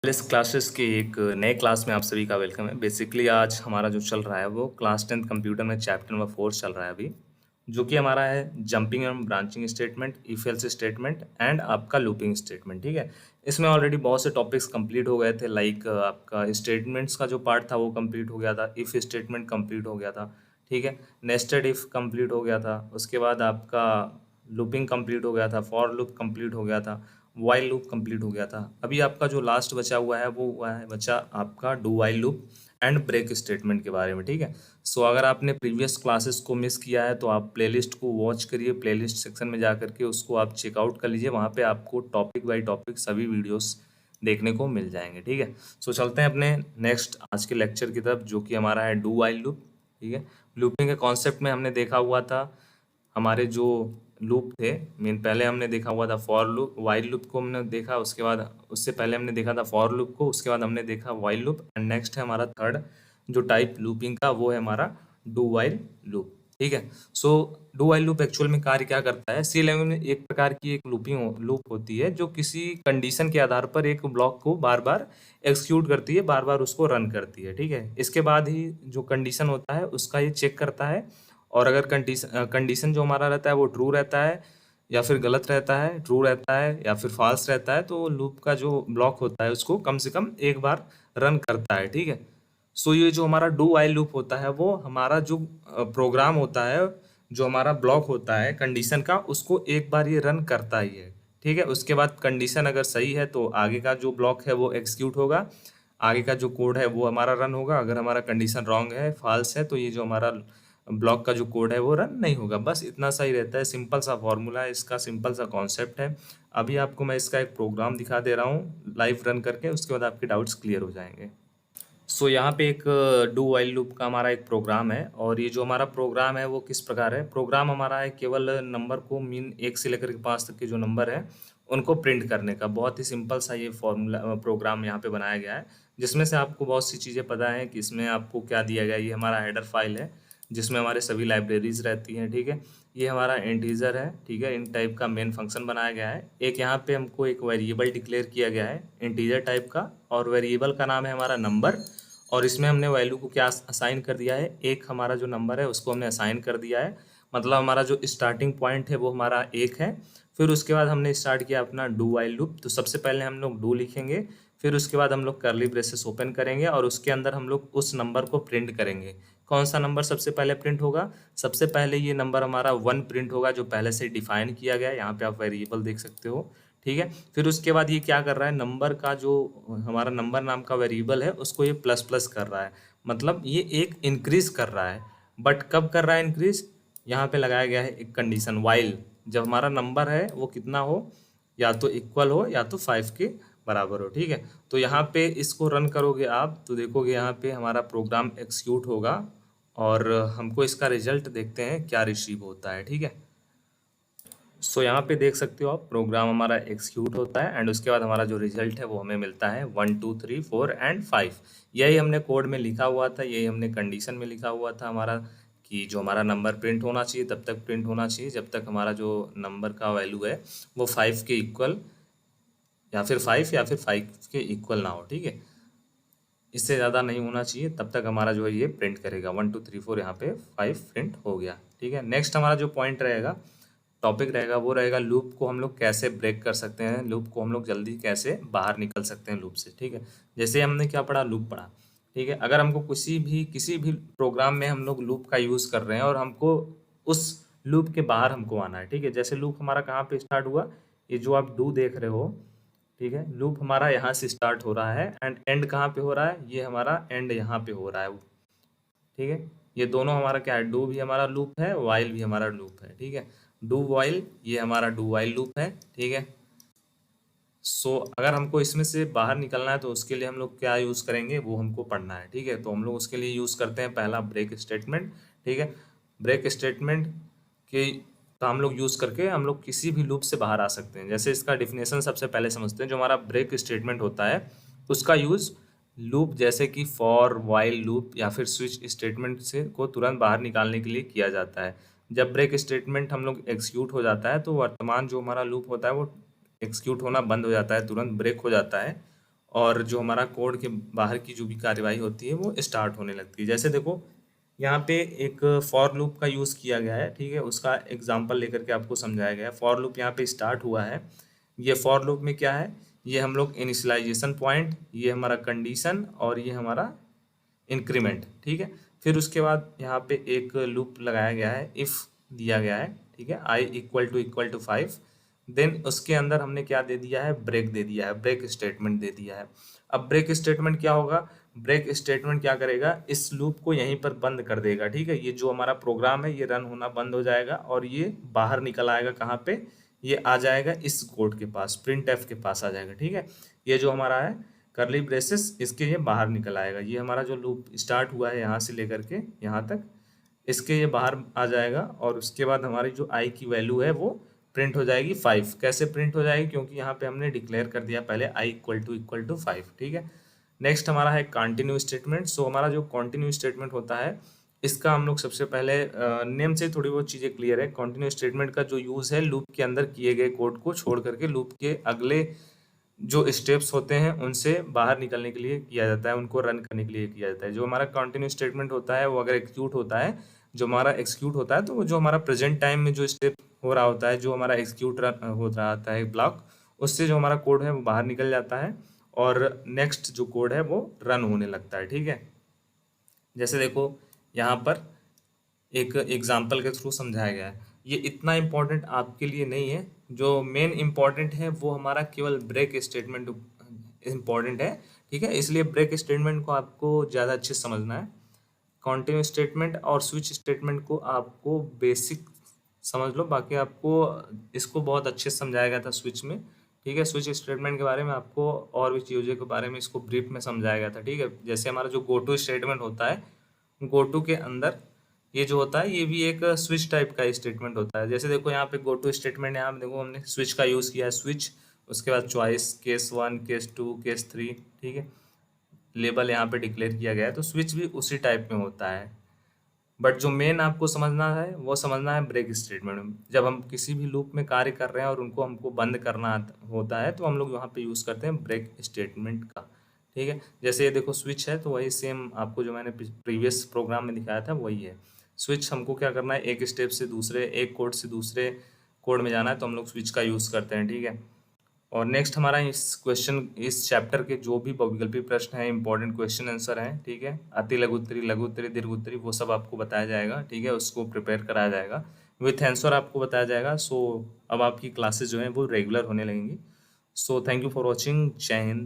इस क्लासेस के एक नए क्लास में आप सभी का वेलकम है। बेसिकली आज हमारा जो चल रहा है वो क्लास 10th कंप्यूटर में चैप्टर नंबर 4 चल रहा है अभी, जो कि हमारा है jumping and branching statement, if else statement and आपका लूपिंग स्टेटमेंट। ठीक है, इसमें ऑलरेडी बहुत से टॉपिक्स कंप्लीट हो गए थे। लाइक आपका स्टेटमेंट्स का जो पार्ट था वो कंप्लीट हो गया था, इफ स्टेटमेंट कंप्लीट हो गया था। ठीक है, नेस्टेड इफ कंप्लीट हो गया था, उसके बाद आपका लूपिंग कंप्लीट हो गया था, फॉर लूप कंप्लीट हो गया था, वाइल लूप कंप्लीट हो गया था। अभी आपका जो लास्ट बचा हुआ है वो हुआ है बचा आपका do while loop and break statement के बारे में। ठीक है, सो अगर आपने प्रीवियस क्लासेस को मिस किया है तो आप प्लेलिस्ट को वॉच करिए, प्लेलिस्ट सेक्शन में जा करके उसको आप चेकआउट कर लीजिए। वहाँ पे आपको टॉपिक बाय टॉपिक सभी वीडियोस देखने को मिल जाएंगे। ठीक है, सो चलते हैं अपने नेक्स्ट आज के लेक्चर की तरफ, जो कि हमारा है डू वाइल लूप। ठीक है, लूपिंग के कॉन्सेप्ट में हमने देखा हुआ था हमारे जो लूप थे। मीन पहले हमने देखा हुआ था फॉर लूप, वाइल लूप को हमने देखा, उसके बाद उससे पहले हमने देखा था फॉर लूप को, उसके बाद हमने देखा वाइल लूप एंड नेक्स्ट है हमारा थर्ड जो टाइप लूपिंग का वो है हमारा डू वाइल लूप। ठीक है, so do while loop actual में कार्य क्या करता है? सी लैंग्वेज में एक प्रकार की एक लूपिंग लूप होती है जो किसी कंडीशन के आधार पर एक ब्लॉक को बार बार एक्सिक्यूट करती है, बार बार उसको रन करती है। ठीक है, इसके बाद ही जो कंडीशन होता है उसका ये चेक करता है, और अगर कंडीशन जो हमारा रहता है वो ट्रू रहता है या फिर गलत रहता है, ट्रू रहता है या फिर फॉल्स रहता है, तो लूप का जो ब्लॉक होता है उसको कम से कम एक बार रन करता है। ठीक है, सो ये जो हमारा डू वाइल लूप होता है वो हमारा जो प्रोग्राम होता है, जो हमारा ब्लॉक होता है कंडीशन का, उसको एक बार ये रन करता ही है। ठीक है, उसके बाद कंडीशन अगर सही है तो आगे का जो ब्लॉक है वो एग्जीक्यूट होगा, आगे का जो कोड है वो हमारा रन होगा। अगर हमारा कंडीशन रॉन्ग है, फॉल्स है, तो ये जो हमारा ब्लॉक का जो कोड है वो रन नहीं होगा। बस इतना सा ही रहता है, सिंपल सा फॉर्मूला है इसका, सिंपल सा कॉन्सेप्ट है। अभी आपको मैं इसका एक प्रोग्राम दिखा दे रहा हूँ लाइव रन करके, उसके बाद आपके डाउट्स क्लियर हो जाएंगे। सो यहाँ पे एक डू वाइल लूप का हमारा एक प्रोग्राम है, और ये जो हमारा प्रोग्राम है वो किस प्रकार है? प्रोग्राम हमारा है केवल नंबर को, मीन 1 से लेकर के 5 तक के जो नंबर है उनको प्रिंट करने का। बहुत ही सिंपल सा ये फॉर्मूला प्रोग्राम यहाँ पे बनाया गया है, जिसमें से आपको बहुत सी चीज़ें पता है कि इसमें आपको क्या दिया गया है। ये हमारा हेडर फाइल है जिसमें हमारे सभी लाइब्रेरीज रहती हैं। ठीक है, ये हमारा इंटीजर है। ठीक है, इन टाइप का मेन फंक्शन बनाया गया है। एक यहाँ पे हमको एक वेरिएबल डिक्लेयर किया गया है इंटीजर टाइप का, और वेरिएबल का नाम है हमारा नंबर, और इसमें हमने वैल्यू को क्या असाइन कर दिया है? एक हमारा जो नंबर है उसको हमने असाइन कर दिया है। मतलब हमारा जो स्टार्टिंग पॉइंट है वो हमारा एक है। फिर उसके बाद हमने स्टार्ट किया अपना डू वाइल लूप। तो सबसे पहले हम लोग डू लिखेंगे, फिर उसके बाद हम लोग करली ब्रेसेस ओपन करेंगे और उसके अंदर हम लोग उस नंबर को प्रिंट करेंगे। कौन सा नंबर सबसे पहले प्रिंट होगा? सबसे पहले ये नंबर हमारा 1 प्रिंट होगा, जो पहले से डिफाइन किया गया है। यहाँ पे आप वेरिएबल देख सकते हो। ठीक है, फिर उसके बाद ये क्या कर रहा है? नंबर का जो हमारा नंबर नाम का वेरिएबल है उसको ये प्लस प्लस कर रहा है, मतलब ये एक इंक्रीज कर रहा है। बट कब कर रहा है इंक्रीज? यहाँ पे लगाया गया है एक कंडीशन वाइल, जब हमारा नंबर है वो कितना हो, या तो इक्वल हो या तो 5 के बराबर हो। ठीक है, तो यहाँ पे इसको रन करोगे आप तो देखोगे यहाँ पे हमारा प्रोग्राम एक्सिक्यूट होगा, और हमको इसका रिजल्ट देखते हैं क्या रिसीव होता है। ठीक है, सो यहाँ पे देख सकते हो आप, प्रोग्राम हमारा एक्सिक्यूट होता है एंड उसके बाद हमारा जो रिजल्ट है वो हमें मिलता है 1 2 3 4 एंड 5। यही हमने कोड में लिखा हुआ था, यही हमने कंडीशन में लिखा हुआ था हमारा, कि जो हमारा नंबर प्रिंट होना चाहिए तब तक प्रिंट होना चाहिए जब तक हमारा जो नंबर का वैल्यू है वो 5 के इक्वल, या फिर 5 या फिर 5 के इक्वल ना हो। ठीक है, इससे ज़्यादा नहीं होना चाहिए, तब तक हमारा जो है ये प्रिंट करेगा। 1 2 3 4, यहाँ पे 5 प्रिंट हो गया। ठीक है, नेक्स्ट हमारा जो पॉइंट रहेगा, टॉपिक रहेगा, वो रहेगा लूप को हम लोग कैसे ब्रेक कर सकते हैं, लूप को हम लोग जल्दी कैसे बाहर निकल सकते हैं लूप से। ठीक है, जैसे हमने क्या पढ़ा? लूप पढ़ा। ठीक है, अगर हमको किसी भी प्रोग्राम में हम लोग लूप का यूज़ कर रहे हैं और हमको उस लूप के बाहर हमको आना है। ठीक है, जैसे लूप हमारा कहाँ पे स्टार्ट हुआ, ये जो आप डू देख रहे हो। ठीक है, लूप हमारा यहाँ से स्टार्ट हो रहा है एंड एंड कहाँ पे हो रहा है? ये हमारा एंड यहाँ पे हो रहा है। ठीक है, ये दोनों हमारा क्या है? डू भी हमारा लूप है, वाइल भी हमारा लूप है। ठीक है, डू वाइल, ये हमारा डू वाइल लूप है। ठीक है, सो अगर हमको इसमें से बाहर निकलना है तो उसके लिए हम लोग क्या यूज़ करेंगे वो हमको पढ़ना है। ठीक है, तो हम लोग उसके लिए यूज़ करते हैं पहला ब्रेक स्टेटमेंट। ठीक है, ब्रेक स्टेटमेंट के का हम लोग यूज़ करके हम लोग किसी भी लूप से बाहर आ सकते हैं। जैसे इसका डिफिनेशन सबसे पहले समझते हैं। जो हमारा ब्रेक स्टेटमेंट होता है उसका यूज़ लूप जैसे कि फॉर, वाइल लूप या फिर स्विच स्टेटमेंट से को तुरंत बाहर निकालने के लिए किया जाता है। जब ब्रेक स्टेटमेंट हम लोग एग्जीक्यूट हो जाता है तो वर्तमान जो हमारा लूप होता है वो एग्जीक्यूट होना बंद हो जाता है, तुरंत ब्रेक हो जाता है, और जो हमारा कोड के बाहर की जो भी कार्यवाही होती है वो स्टार्ट होने लगती है। जैसे देखो यहाँ पे एक फॉर लूप का यूज़ किया गया है, ठीक है, उसका एग्जांपल लेकर के आपको समझाया गया है। फॉर लूप यहाँ पे स्टार्ट हुआ है। ये फॉर लूप में क्या है, ये हम लोग इनिशियलाइजेशन पॉइंट, ये हमारा कंडीशन और ये हमारा इंक्रीमेंट, ठीक है। फिर उसके बाद यहाँ पे एक लूप लगाया गया है, इफ़ दिया गया है, ठीक है, i इक्वल टू 5। देन उसके अंदर हमने क्या दे दिया है, ब्रेक दे दिया है, ब्रेक स्टेटमेंट दे दिया है। अब ब्रेक स्टेटमेंट क्या होगा, ब्रेक स्टेटमेंट क्या करेगा, इस लूप को यहीं पर बंद कर देगा, ठीक है। ये जो हमारा प्रोग्राम है ये रन होना बंद हो जाएगा और ये बाहर निकल आएगा कहाँ पे, ये आ जाएगा इस कोड के पास, प्रिंट एफ के पास आ जाएगा, ठीक है। ये जो हमारा है करली ब्रेसेस, इसके ये बाहर निकल आएगा। ये हमारा जो लूप स्टार्ट हुआ है यहाँ से लेकर के यहाँ तक, इसके ये बाहर आ जाएगा और उसके बाद हमारी जो आई की वैल्यू है वो प्रिंट हो जाएगी 5। कैसे प्रिंट हो जाएगी, क्योंकि यहाँ पे हमने डिक्लेयर कर दिया पहले i इक्वल टू 5, ठीक है। नेक्स्ट हमारा है कंटिन्यू स्टेटमेंट। सो हमारा जो कंटिन्यू स्टेटमेंट होता है इसका हम लोग सबसे पहले नेम से थोड़ी बहुत चीज़ें क्लियर है। कंटिन्यू स्टेटमेंट का जो यूज़ है लूप के अंदर किए गए कोड को छोड़ करके लूप के अगले जो स्टेप्स होते हैं उनसे बाहर निकलने के लिए किया जाता है, उनको रन करने के लिए किया जाता है। जो हमारा कंटिन्यू स्टेटमेंट होता है वो अगर एग्जीक्यूट होता है, जो हमारा एग्जीक्यूट होता है तो वो जो हमारा प्रेजेंट टाइम में जो स्टेप हो रहा होता है, जो हमारा एग्जीक्यूट हो रहा होता है ब्लॉक, उससे जो हमारा कोड है वो बाहर निकल जाता है और नेक्स्ट जो कोड है वो रन होने लगता है, ठीक है। जैसे देखो यहाँ पर एक एग्जाम्पल के थ्रू समझाया गया है। ये इतना इम्पोर्टेंट आपके लिए नहीं है, जो मेन इम्पोर्टेंट है वो हमारा केवल ब्रेक स्टेटमेंट इम्पोर्टेंट है, ठीक है। इसलिए ब्रेक स्टेटमेंट को आपको ज़्यादा अच्छे से समझना है। कंटिन्यू स्टेटमेंट और स्विच स्टेटमेंट को आपको बेसिक समझ लो, बाकी आपको इसको बहुत अच्छे से समझाया गया था स्विच में, ठीक है। स्विच स्टेटमेंट के बारे में आपको और भी चीज़ों के बारे में इसको ब्रीफ में समझाया गया था, ठीक है। जैसे हमारा जो गो टू स्टेटमेंट होता है, गो टू के अंदर ये जो होता है ये भी एक स्विच टाइप का स्टेटमेंट होता है। जैसे देखो यहाँ पे गो टू स्टेटमेंट, यहाँ पे देखो हमने स्विच का यूज़ किया है, स्विच, उसके बाद चॉइस, केस 1, केस 2, केस 3, ठीक है, लेबल यहाँ पे डिक्लेयर किया गया है। तो स्विच भी उसी टाइप में होता है, बट जो मेन आपको समझना है वो समझना है ब्रेक स्टेटमेंट। जब हम किसी भी लूप में कार्य कर रहे हैं और उनको हमको बंद करना होता है तो हम लोग यहाँ पे यूज़ करते हैं ब्रेक स्टेटमेंट का, ठीक है। जैसे ये देखो स्विच है तो वही सेम आपको जो मैंने प्रीवियस प्रोग्राम में दिखाया था वही है। स्विच हमको क्या करना है, एक स्टेप से दूसरे, एक कोड से दूसरे कोड में जाना है तो हम लोग स्विच का यूज़ करते हैं, ठीक है। और नेक्स्ट हमारा इस चैप्टर के जो भी बहुविकल्पी प्रश्न है, इंपॉर्टेंट क्वेश्चन आंसर हैं, ठीक है, अति लघु उत्तरी, लघु उत्तरी, दीर्घ उत्तरी, वो सब आपको बताया जाएगा, ठीक है, उसको प्रिपेयर कराया जाएगा, विथ आंसर आपको बताया जाएगा। सो अब आपकी क्लासेस जो हैं वो रेगुलर होने लगेंगी। So thank you for watching. जय हिंद।